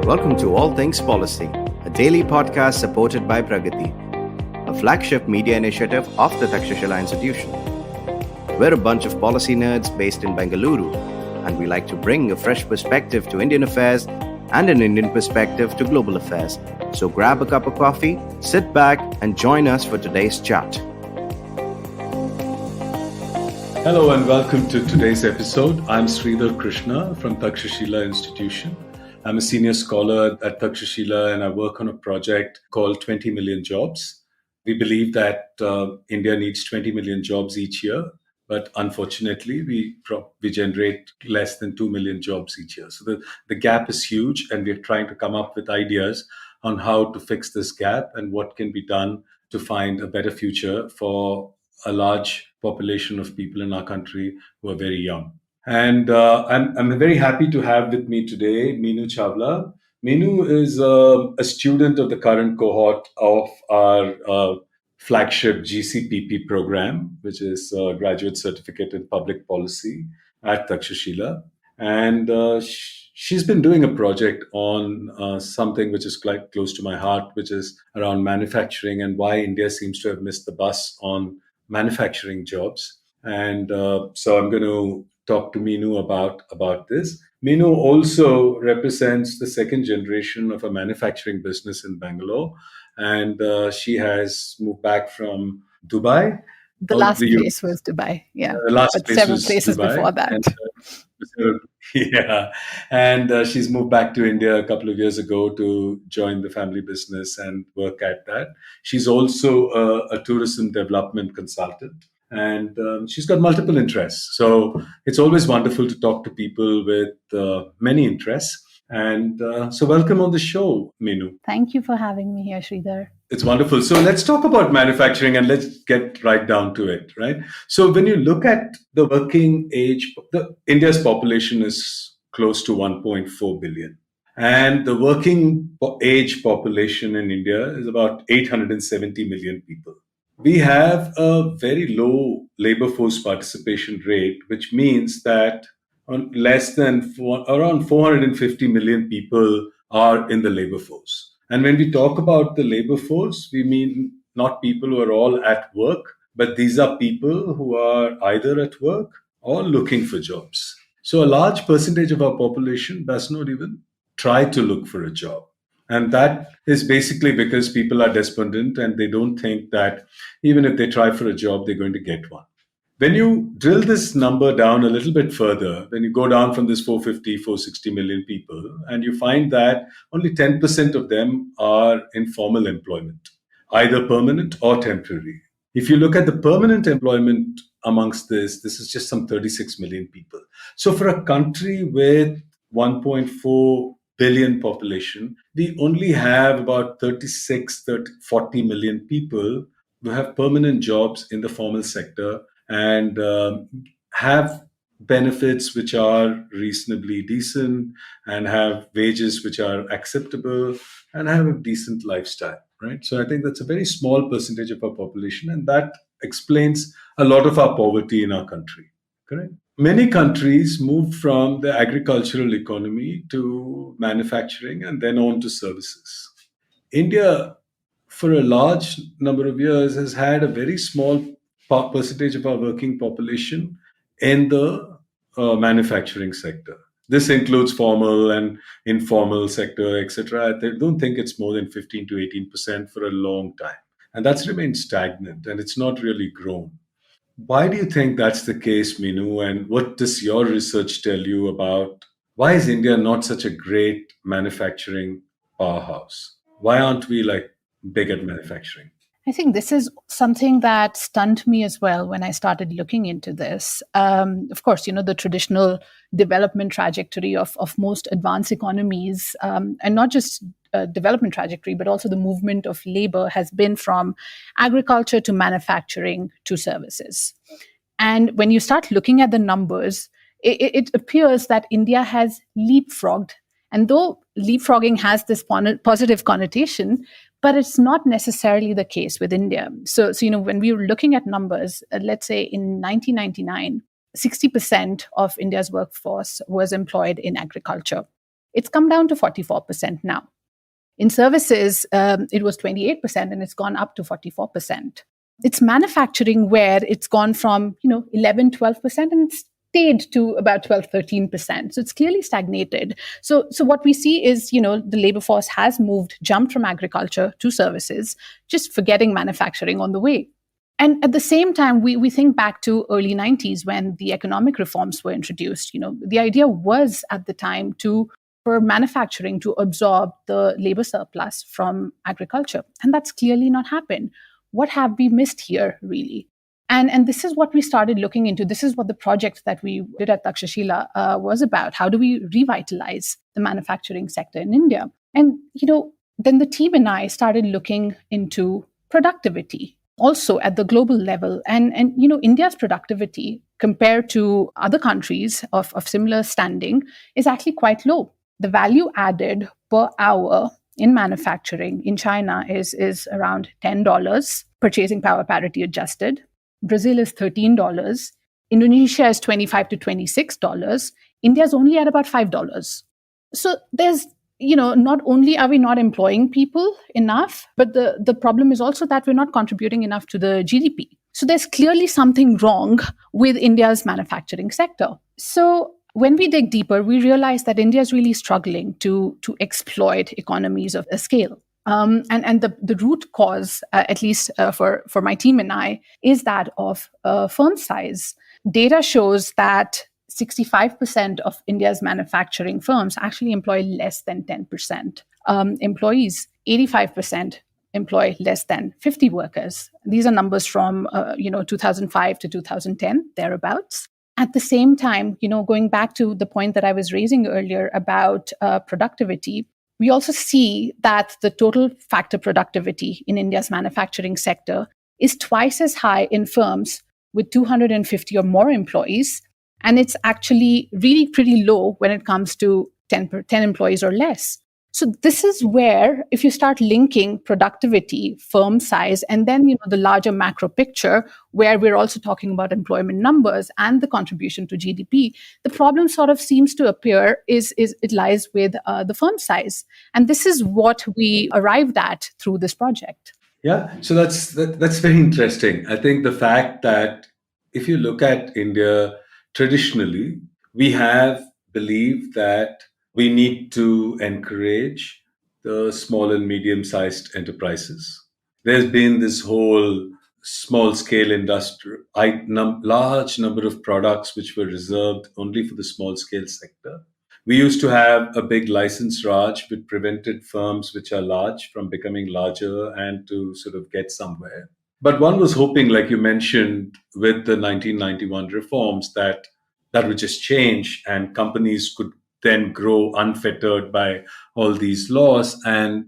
Welcome to All Things Policy, a daily podcast supported by Pragati, a flagship media initiative of the Takshashila Institution. We're a bunch of policy nerds based in Bengaluru, and we like to bring a fresh perspective to Indian affairs and an Indian perspective to global affairs. So grab a cup of coffee, sit back, and join us for today's chat. Hello and welcome to today's episode. I'm Sridhar Krishna from Takshashila Institution. I'm a senior scholar at Takshashila and I work on a project called 20 Million Jobs. We believe that India needs 20 million jobs each year, but unfortunately we generate less than 2 million jobs each year. So the gap is huge and we're trying to come up with ideas on how to fix this gap and what can be done to find a better future for a large population of people in our country who are very young. And I'm very happy to have with me today Minu Chawla. Minu is a student of the current cohort of our flagship GCPP program, which is a graduate certificate in public policy at Takshashila. And she's been doing a project on something which is quite close to my heart, which is around manufacturing and why India seems to have missed the bus on manufacturing jobs. And so I'm going to talk to Minu about this. Minu also represents the second generation of a manufacturing business in Bangalore. And she has moved back from Dubai. The last place was Dubai, yeah. But several places Dubai. before that. And she's moved back to India a couple of years ago to join the family business and work at that. She's also a tourism development consultant. And she's got multiple interests. So it's always wonderful to talk to people with many interests. And so welcome on the show, Minu. Thank you for having me here, Sridhar. It's wonderful. So let's talk about manufacturing and let's get right down to it, right? So when you look at the working age, India's population is close to 1.4 billion. And the working age population in India is about 870 million people. We have a very low labor force participation rate, which means that around 450 million people are in the labor force. And when we talk about the labor force, we mean not people who are all at work, but these are people who are either at work or looking for jobs. So a large percentage of our population does not even try to look for a job. And that is basically because people are despondent and they don't think that even if they try for a job, they're going to get one. When you drill this number down a little bit further, when you go down from this 450, 460 million people, and you find that only 10% of them are in formal employment, either permanent or temporary. If you look at the permanent employment amongst this is just some 36 million people. So for a country with 1.4 billion population, we only have about 40 million people who have permanent jobs in the formal sector and have benefits which are reasonably decent and have wages which are acceptable and have a decent lifestyle, right? So I think that's a very small percentage of our population, and that explains a lot of our poverty in our country, correct? Many countries moved from the agricultural economy to manufacturing and then on to services. India, for a large number of years, has had a very small percentage of our working population in the manufacturing sector. This includes formal and informal sector, etc. I don't think it's more than 15 to 18% for a long time. And that's remained stagnant and it's not really grown. Why do you think that's the case, Minu? And what does your research tell you about why is India not such a great manufacturing powerhouse? Why aren't we big at manufacturing? I think this is something that stunned me as well when I started looking into this. Of course, the traditional development trajectory of most advanced economies, and not just development trajectory, but also the movement of labor has been from agriculture to manufacturing to services. And when you start looking at the numbers, it appears that India has leapfrogged. And though leapfrogging has this positive connotation, but it's not necessarily the case with India. So when we were looking at numbers, let's say in 1999, 60% of India's workforce was employed in agriculture. It's come down to 44% now. In services, it was 28% and it's gone up to 44%. It's manufacturing where it's gone from 11, 12% and it's stayed to about 12, 13%. So it's clearly stagnated. So what we see is, the labor force has jumped from agriculture to services, just forgetting manufacturing on the way. And at the same time, we think back to early 90s when the economic reforms were introduced. The idea was at the time for manufacturing to absorb the labor surplus from agriculture. And that's clearly not happened. What have we missed here, really? And this is what we started looking into. This is what the project that we did at Takshashila was about. How do we revitalize the manufacturing sector in India? And, then the team and I started looking into productivity, also at the global level. And India's productivity compared to other countries of similar standing is actually quite low. The value added per hour in manufacturing in China is around $10, purchasing power parity adjusted. Brazil is $13. Indonesia is $25 to $26. India is only at about $5. So there's, not only are we not employing people enough, but the problem is also that we're not contributing enough to the GDP. So there's clearly something wrong with India's manufacturing sector. So when we dig deeper, we realize that India is really struggling to exploit economies of scale. And the root cause, at least for my team and I, is that of firm size. Data shows that 65% of India's manufacturing firms actually employ less than 10% employees. 85% employ less than 50 workers. These are numbers from 2005 to 2010, thereabouts. At the same time, going back to the point that I was raising earlier about productivity, we also see that the total factor productivity in India's manufacturing sector is twice as high in firms with 250 or more employees. And it's actually really pretty low when it comes to 10 employees or less. So this is where, if you start linking productivity, firm size, and then the larger macro picture, where we're also talking about employment numbers and the contribution to GDP, the problem sort of seems to appear is it lies with the firm size, and this is what we arrived at through this project. Yeah, so that's very interesting. I think the fact that if you look at India traditionally, we have believed that we need to encourage the small and medium-sized enterprises. There's been this whole small-scale industry, large number of products which were reserved only for the small-scale sector. We used to have a big license raj which prevented firms which are large from becoming larger and to sort of get somewhere. But one was hoping, like you mentioned, with the 1991 reforms, that would just change and companies could then grow unfettered by all these laws and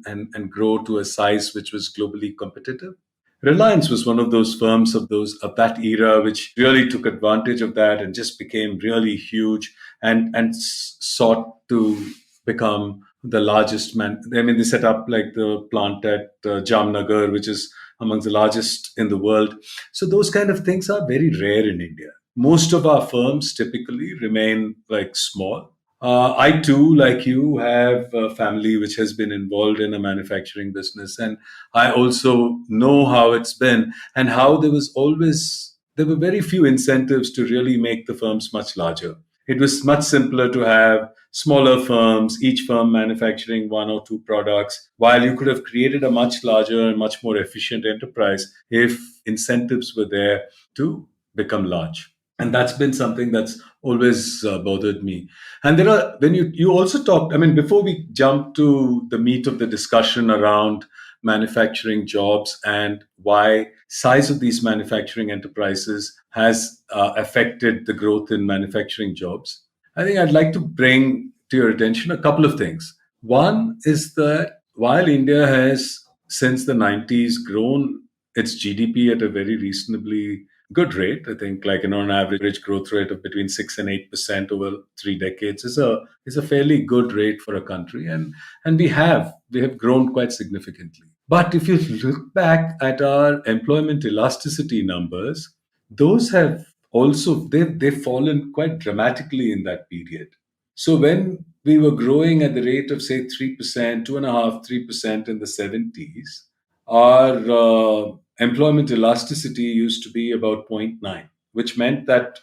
grow to a size which was globally competitive. Reliance was one of those firms of that era which really took advantage of that and just became really huge and sought to become the largest they set up like the plant at Jamnagar, which is among the largest in the world. So those kind of things are very rare in India. Most of our firms typically remain like small. I too, like you, have a family which has been involved in a manufacturing business, and I also know how it's been and how there were very few incentives to really make the firms much larger. It was much simpler to have smaller firms, each firm manufacturing one or two products, while you could have created a much larger and much more efficient enterprise if incentives were there to become large. And that's been something that's always bothered me. And when you also talked, before we jump to the meat of the discussion around manufacturing jobs and why size of these manufacturing enterprises has affected the growth in manufacturing jobs, I think I'd like to bring to your attention a couple of things. One is that while India has, since the 90s, grown its GDP at a very reasonably good rate, I think an average growth rate of between 6 and 8% over 3 decades is a fairly good rate for a country. And we have grown quite significantly. But if you look back at our employment elasticity numbers, those have also, they've fallen quite dramatically in that period. So when we were growing at the rate of, say, 3%, 2.5%, 3% in the 70s, our employment elasticity used to be about zero point 0.9, which meant that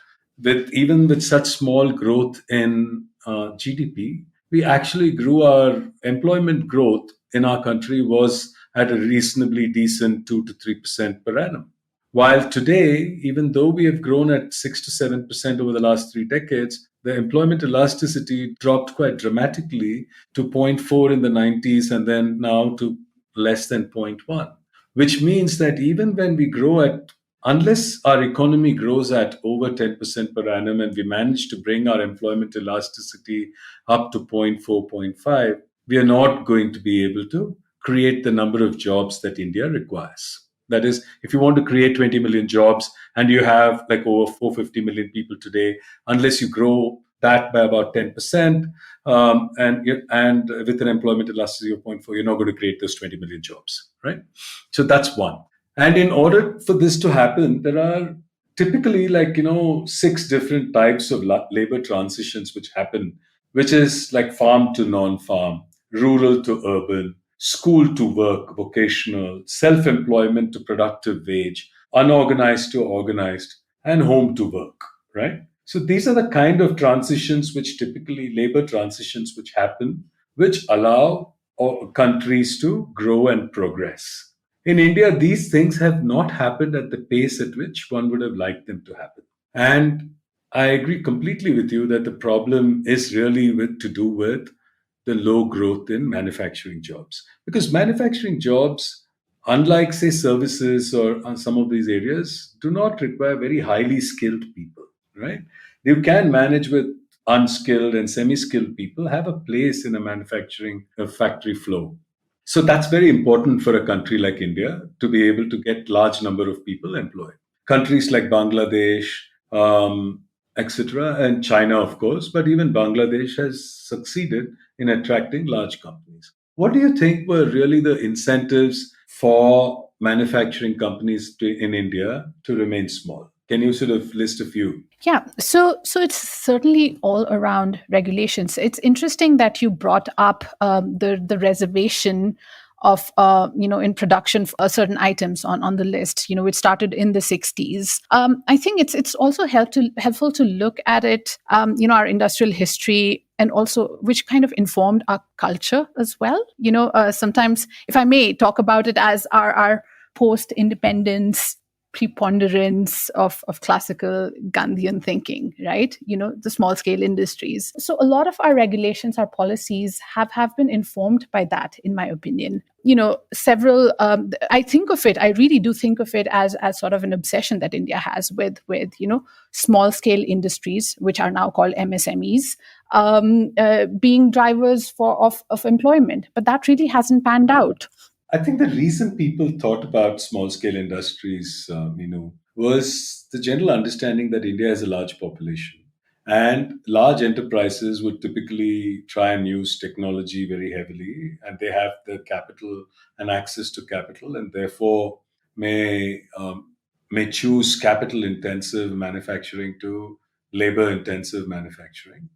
even with such small growth in GDP, we actually grew our employment growth in our country was at a reasonably decent 2 to 3% per annum. While today, even though we have grown at 6 to 7% over the last 3 decades, the employment elasticity dropped quite dramatically to zero point 0.4 in the 90s and then now to less than 0.1, which means that even when we grow unless our economy grows at over 10% per annum and we manage to bring our employment elasticity up to zero point 0.4, zero point 0.5, we are not going to be able to create the number of jobs that India requires. That is, if you want to create 20 million jobs and you have like over 450 million people today, unless you grow that by about 10%, and with an employment elasticity of 0.4, you're not going to create those 20 million jobs, right? So that's one. And in order for this to happen, there are typically 6 different types of labor transitions which happen, which is like farm to non-farm, rural to urban, school to work, vocational, self-employment to productive wage, unorganized to organized, and home to work, right? So these are the kind of transitions which typically labor transitions which happen, which allow countries to grow and progress. In India, these things have not happened at the pace at which one would have liked them to happen. And I agree completely with you that the problem is really to do with the low growth in manufacturing jobs. Because manufacturing jobs, unlike, say, services or some of these areas, do not require very highly skilled people, right? You can manage with unskilled and semi-skilled people, have a place in a manufacturing factory flow. So that's very important for a country like India to be able to get large number of people employed. Countries like Bangladesh, etc., and China, of course, but even Bangladesh has succeeded in attracting large companies. What do you think were really the incentives for manufacturing companies in India to remain small? Can you sort of list a few? Yeah, so it's certainly all around regulations. It's interesting that you brought up the reservation of in production for certain items on the list, which started in the 60s. I think it's also helpful to look at it, our industrial history, and also which kind of informed our culture as well. Sometimes, if I may talk about it as our post-independence preponderance of classical Gandhian thinking, right? The small scale industries. So a lot of our regulations, our policies have been informed by that, in my opinion. Several, I really do think of it as sort of an obsession that India has with small scale industries, which are now called MSMEs, being drivers of employment. But that really hasn't panned out. I think the reason people thought about small scale industries, was the general understanding that India has a large population and large enterprises would typically try and use technology very heavily, and they have the capital and access to capital, and therefore may choose capital intensive manufacturing to labor intensive manufacturing.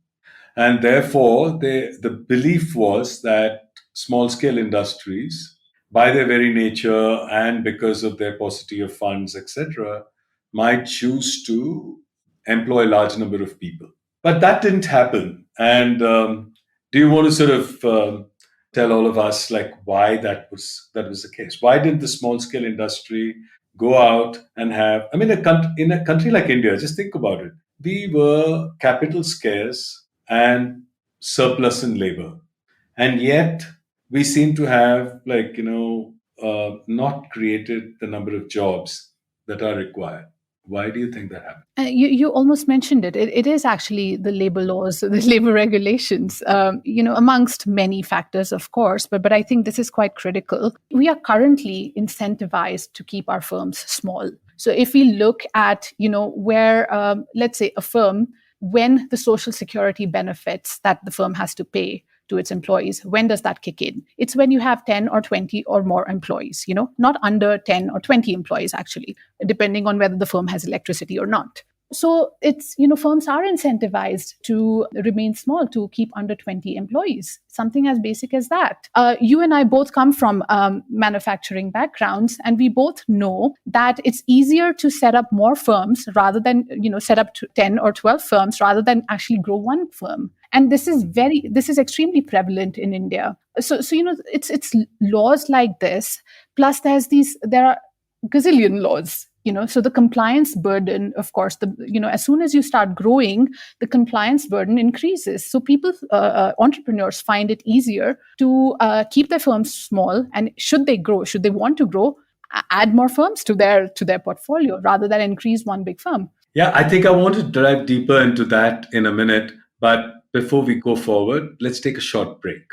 And therefore, the belief was that small scale industries, by their very nature and because of their paucity of funds, etc., might choose to employ a large number of people. But that didn't happen. And do you want to sort of tell all of us like why that was the case? Why did the small scale industry go out and have? I mean, in a country like India, just think about it. We were capital scarce and surplus in labor, and yet we seem to have not created the number of jobs that are required. Why do you think that happened? You almost mentioned it. It is actually the labor laws, the labor regulations, amongst many factors, of course. But I think this is quite critical. We are currently incentivized to keep our firms small. So if we look at, where, let's say, a firm, when the social security benefits that the firm has to pay to its employees, when does that kick in? It's when you have 10 or 20 or more employees, not under 10 or 20 employees, actually, depending on whether the firm has electricity or not. So it's, firms are incentivized to remain small, to keep under 20 employees, something as basic as that. You and I both come from manufacturing backgrounds, and we both know that it's easier to set up more firms rather than, set up 10 or 12 firms rather than actually grow one firm. And this is extremely prevalent in India. So it's laws like this. Plus, there are gazillion laws. So the compliance burden, of course, as soon as you start growing, the compliance burden increases. So people, entrepreneurs, find it easier to keep their firms small, and should they want to grow, add more firms to their portfolio rather than increase one big firm. Yeah, I think I want to dive deeper into that in a minute. But before we go forward, let's take a short break.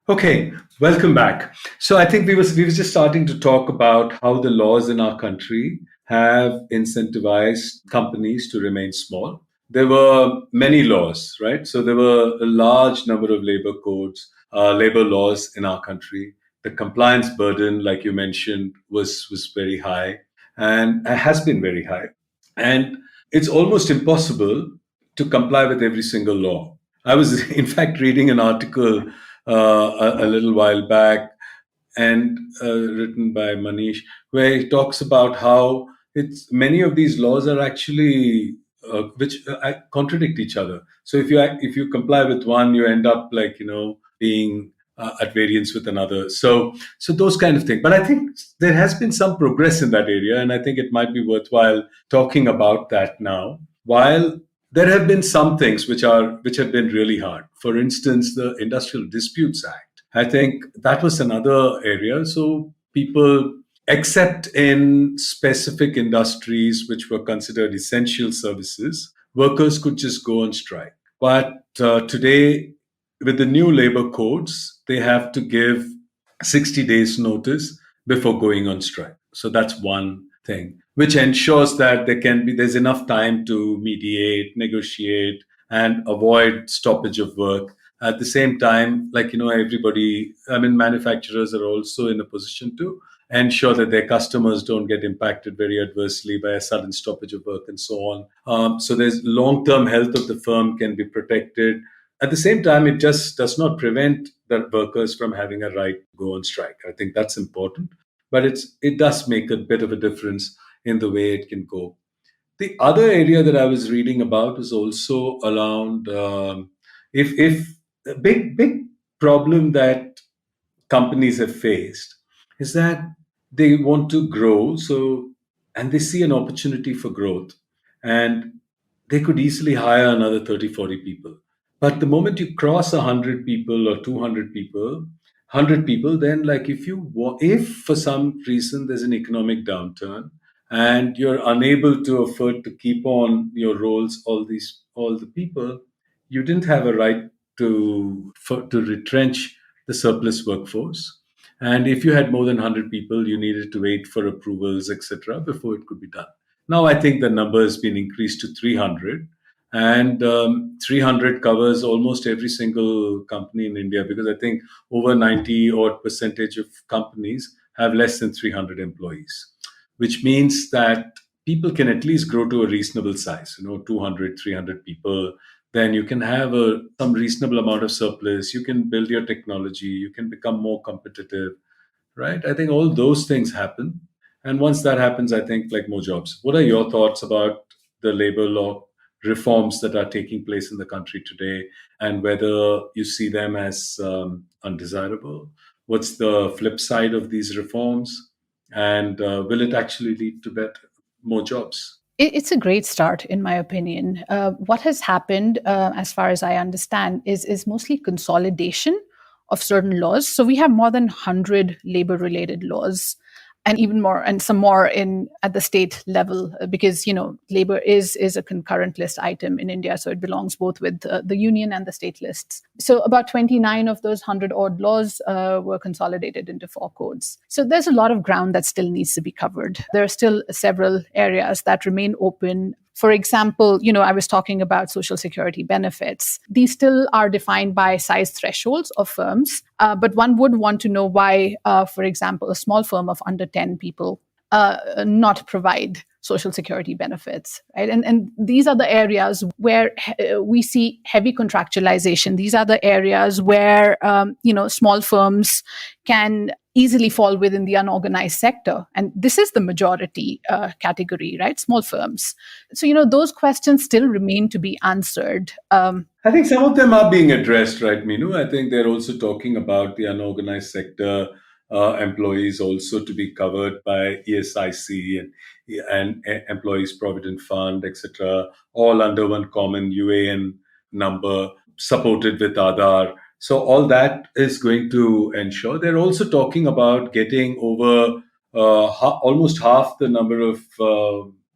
Okay, welcome back. So I think we was just starting to talk about how the laws in our country have incentivized companies to remain small. There were many laws, right? So there were a large number of labor codes, labor laws in our country. The compliance burden, like you mentioned, was very high and has been very high. And it's almost impossible to comply with every single law. I was, in fact, reading an article a little while back, and written by Manish, where he talks about how many of these laws are actually which contradict each other. So if you comply with one, you end up being at variance with another. So those kind of things. But I think there has been some progress in that area, and I think it might be worthwhile talking about that now. While there have been some things which have been really hard. For instance, the Industrial Disputes Act. I think that was another area. So people, except in specific industries which were considered essential services, workers could just go on strike. But today, with the new labor codes, they have to give 60 days notice before going on strike. So that's one thing, which ensures that there's enough time to mediate, negotiate, and avoid stoppage of work. At the same time, manufacturers are also in a position to ensure that their customers don't get impacted very adversely by a sudden stoppage of work and so on. So there's long-term health of the firm can be protected. At the same time, it just does not prevent the workers from having a right to go on strike. I think that's important, but it does make a bit of a difference in the way it can go. The other area that I was reading about is also around if a big problem that companies have faced is that they want to grow, and they see an opportunity for growth, and they could easily hire another 30-40 people. But the moment you cross 100 people or 200 people, 100 people, then if for some reason there's an economic downturn and you're unable to afford to keep on your roles, all the people, you didn't have a right to retrench the surplus workforce. And if you had more than 100 people, you needed to wait for approvals, etc., before it could be done. Now I think the number has been increased to 300. And 300 covers almost every single company in India, because I think over 90 odd percentage of companies have less than 300 employees, which means that people can at least grow to a reasonable size, 200, 300 people. Then you can have some reasonable amount of surplus. You can build your technology. You can become more competitive, right? I think all those things happen. And once that happens, I think more jobs. What are your thoughts about the labor law reforms that are taking place in the country today, and whether you see them as undesirable? What's the flip side of these reforms? And will it actually lead to more jobs? It's a great start, in my opinion. What has happened, as far as I understand, is mostly consolidation of certain laws. So we have more than 100 labor-related laws, and even more, and some more at the state level, because labor is a concurrent list item in India, so it belongs both with the union and the state lists. So about 29 of those 100 odd laws were consolidated into 4 codes. So there's a lot of ground that still needs to be covered. There are still several areas that remain open. For example, I was talking about social security benefits. These still are defined by size thresholds of firms, but one would want to know why, for example, a small firm of under 10 people not provide social security benefits, right? And these are the areas where we see heavy contractualization. These are the areas where small firms can easily fall within the unorganized sector, and this is the majority category, right? Small firms. So those questions still remain to be answered. I think some of them are being addressed, right, Minu? I think they're also talking about the unorganized sector employees also to be covered by ESIC and Employees Provident Fund, etc., all under one common UAN number, supported with Aadhaar. So all that is going to ensure. They're also talking about getting over almost half the number of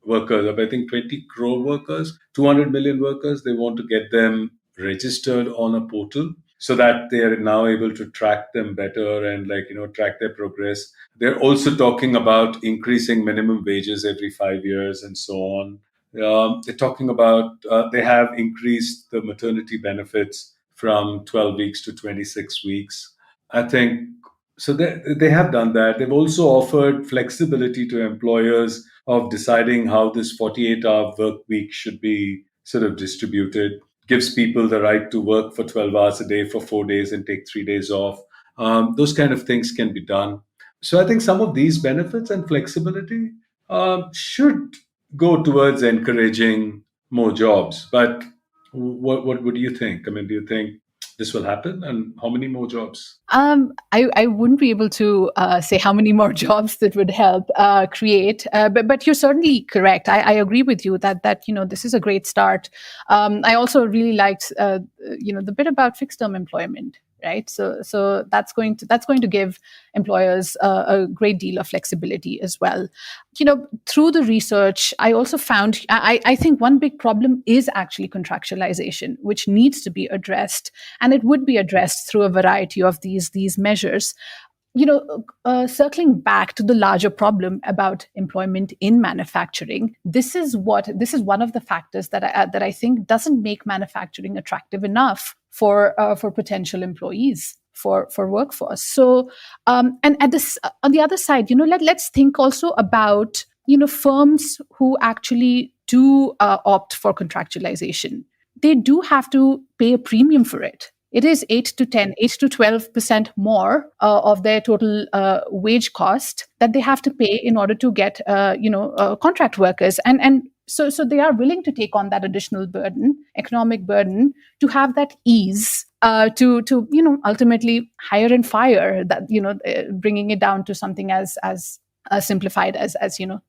workers. I think 20 crore workers, 200 million workers. They want to get them registered on a portal so that they are now able to track them better and track their progress. They're also talking about increasing minimum wages every 5 years and so on. They're talking about they have increased the maternity benefits from 12 weeks to 26 weeks. I think so. They have done that. They've also offered flexibility to employers of deciding how this 48-hour work week should be sort of distributed. Gives people the right to work for 12 hours a day for 4 days and take 3 days off. Those kind of things can be done. So I think some of these benefits and flexibility should go towards encouraging more jobs. But what do you think? I mean, do you think this will happen, and how many more jobs? I wouldn't be able to say how many more jobs that would help create, but you're certainly correct. I agree with you that this is a great start. I also really liked the bit about fixed term employment. Right, so that's going to give employers a great deal of flexibility as well. Through the research, I also found I think one big problem is actually contractualization, which needs to be addressed, and it would be addressed through a variety of these measures. Circling back to the larger problem about employment in manufacturing, this is one of the factors that I think doesn't make manufacturing attractive enough for potential employees, for workforce. So, and at this on the other side, let's think also about firms who actually do opt for contractualization. They do have to pay a premium for it. It is 8 to 12% more of their total wage cost that they have to pay in order to get, contract workers. And so they are willing to take on that additional burden, economic burden, to have that ease to ultimately hire and fire, that bringing it down to something as simplified as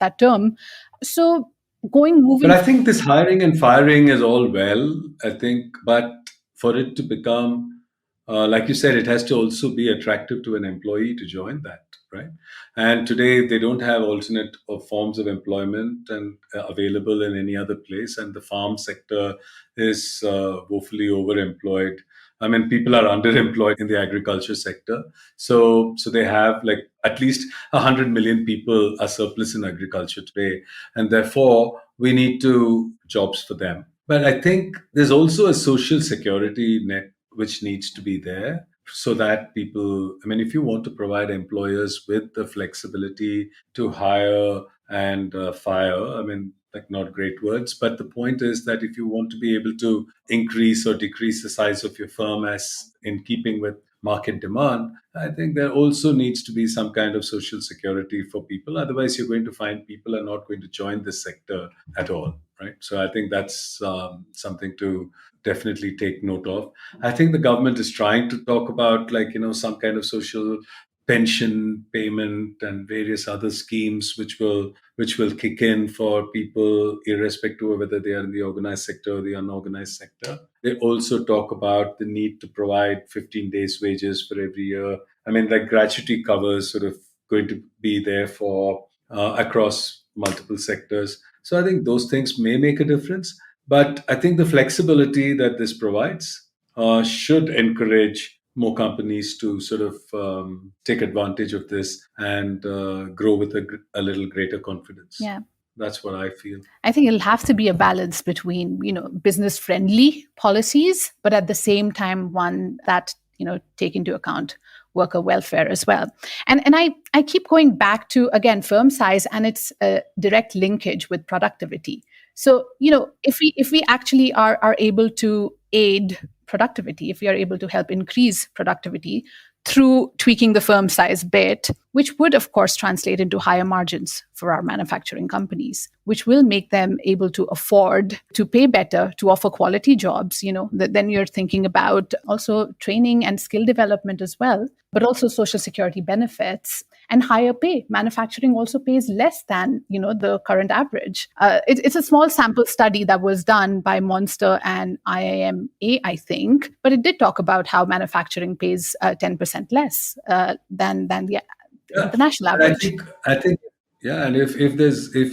that term. So moving. But I think this hiring and firing is all well, I think, but for it to become, like you said, it has to also be attractive to an employee to join that, right? And today they don't have alternate forms of employment and available in any other place. And the farm sector is woefully overemployed. I mean, people are underemployed in the agriculture sector. So they have like at least 100 million people are surplus in agriculture today. And therefore, we need jobs for them. But I think there's also a social security net which needs to be there so that people, I mean, if you want to provide employers with the flexibility to hire and fire, I mean, like not great words, but the point is that if you want to be able to increase or decrease the size of your firm as in keeping with market demand, I think there also needs to be some kind of social security for people. Otherwise, you're going to find people are not going to join this sector at all, right? So I think that's something to definitely take note of. I think the government is trying to talk about some kind of social pension payment and various other schemes which will kick in for people irrespective of whether they are in the organized sector or the unorganized sector. They also talk about the need to provide 15 days wages for every year. I mean, like gratuity covers sort of going to be there for across multiple sectors. So I think those things may make a difference. But I think the flexibility that this provides should encourage more companies to sort of take advantage of this and grow with a little greater confidence. Yeah. That's what I feel. I think it'll have to be a balance between, business friendly policies, but at the same time, one that, take into account worker welfare as well. And I keep going back to, again, firm size and its direct linkage with productivity. So, if we actually are able to aid productivity, if we are able to help increase productivity through tweaking the firm size bit, which would, of course, translate into higher margins for our manufacturing companies, which will make them able to afford to pay better, to offer quality jobs. Then you're thinking about also training and skill development as well, but also social security benefits and higher pay. Manufacturing also pays less than, the current average. It's a small sample study that was done by Monster and IIMA, I think, but it did talk about how manufacturing pays 10% less than the international average. I think, yeah. And if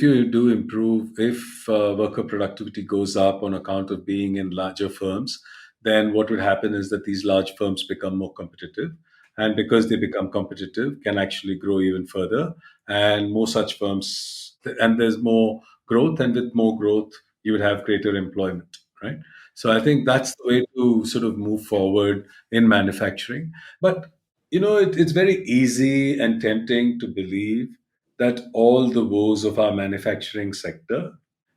you do improve, if worker productivity goes up on account of being in larger firms, then what would happen is that these large firms become more competitive, and because they become competitive, can actually grow even further, and more such firms, and there's more growth, and with more growth, you would have greater employment, right? So I think that's the way to sort of move forward in manufacturing. But it's very easy and tempting to believe that all the woes of our manufacturing sector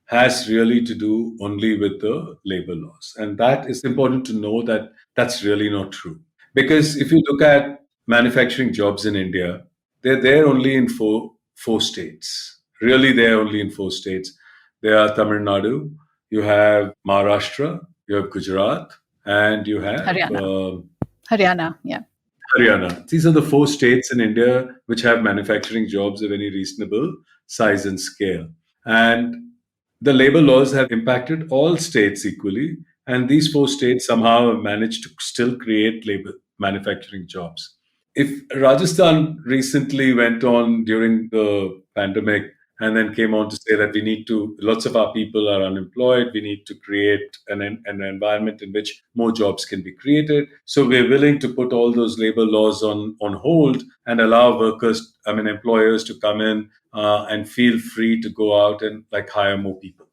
has really to do only with the labor laws. And that is important to know that that's really not true. Because if you look at manufacturing jobs in India, they're there only in four states. Really, they're only in four states. They are Tamil Nadu, you have Maharashtra, you have Gujarat, and you have Haryana, yeah. Haryana. These are the four states in India which have manufacturing jobs of any reasonable size and scale. And the labor laws have impacted all states equally. And these four states somehow have managed to still create labor manufacturing jobs. If Rajasthan recently went on during the pandemic and then came on to say that lots of our people are unemployed, we need to create an environment in which more jobs can be created. So we're willing to put all those labor laws on hold and allow employers to come in and feel free to go out and hire more people,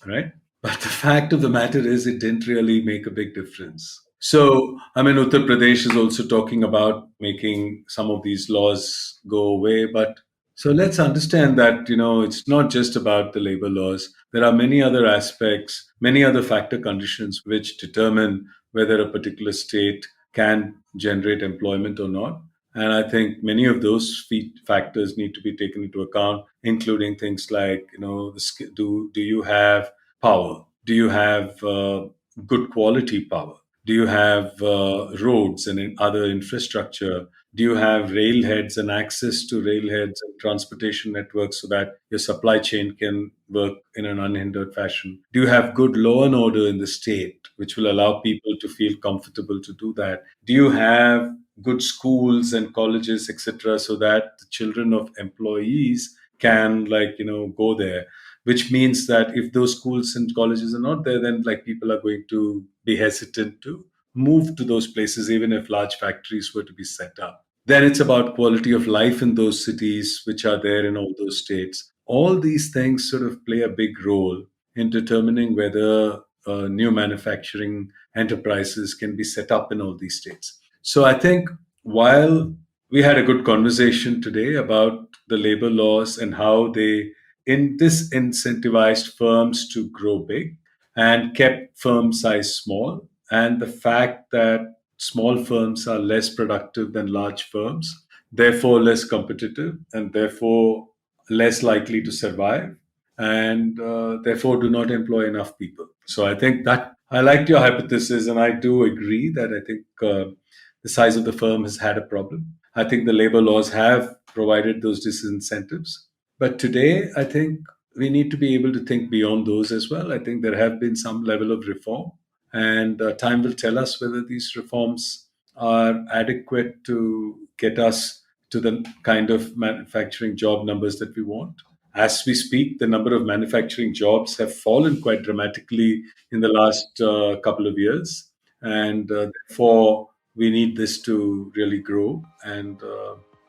right? But the fact of the matter is, it didn't really make a big difference. So, Uttar Pradesh is also talking about making some of these laws go away. But so let's understand that, it's not just about the labor laws. There are many other aspects, many other factor conditions which determine whether a particular state can generate employment or not. And I think many of those factors need to be taken into account, including things like, do you have power? Do you have good quality power? Do you have roads and other infrastructure? Do you have railheads and access to railheads and transportation networks so that your supply chain can work in an unhindered fashion? Do you have good law and order in the state, which will allow people to feel comfortable to do that? Do you have good schools and colleges, etc., so that the children of employees can go there? Which means that if those schools and colleges are not there, then people are going to be hesitant to move to those places, even if large factories were to be set up. Then it's about quality of life in those cities, which are there in all those states. All these things sort of play a big role in determining whether new manufacturing enterprises can be set up in all these states. So I think while we had a good conversation today about the labor laws and how they disincentivized firms to grow big and kept firm size small, and the fact that small firms are less productive than large firms, therefore less competitive, and therefore less likely to survive, and therefore do not employ enough people. So I think that I liked your hypothesis, and I do agree that I think the size of the firm has had a problem. I think the labor laws have provided those disincentives. But today, I think we need to be able to think beyond those as well. I think there have been some level of reform, and time will tell us whether these reforms are adequate to get us to the kind of manufacturing job numbers that we want. As we speak, the number of manufacturing jobs have fallen quite dramatically in the last couple of years, and therefore we need this to really grow and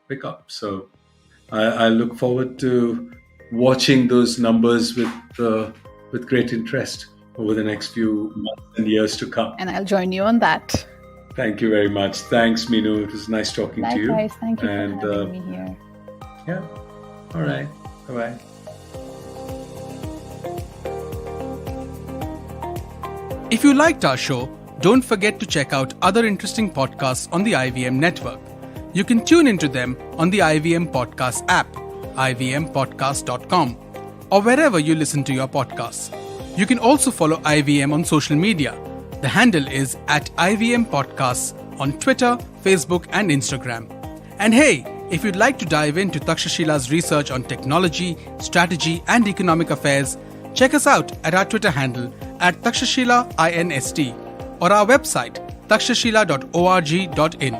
pick up. So I look forward to watching those numbers with great interest over the next few months and years to come. And I'll join you on that. Thank you very much. Thanks, Minu. It was nice talking to you. Likewise, thank you for having me here. Yeah. All right. Bye-bye. If you liked our show, don't forget to check out other interesting podcasts on the IVM network. You can tune into them on the IVM Podcast app, ivmpodcast.com, or wherever you listen to your podcasts. You can also follow IVM on social media. The handle is @IVM Podcasts on Twitter, Facebook, and Instagram. And hey, if you'd like to dive into Takshashila's research on technology, strategy, and economic affairs, check us out at our Twitter handle @TakshashilaINST or our website takshashila.org.in.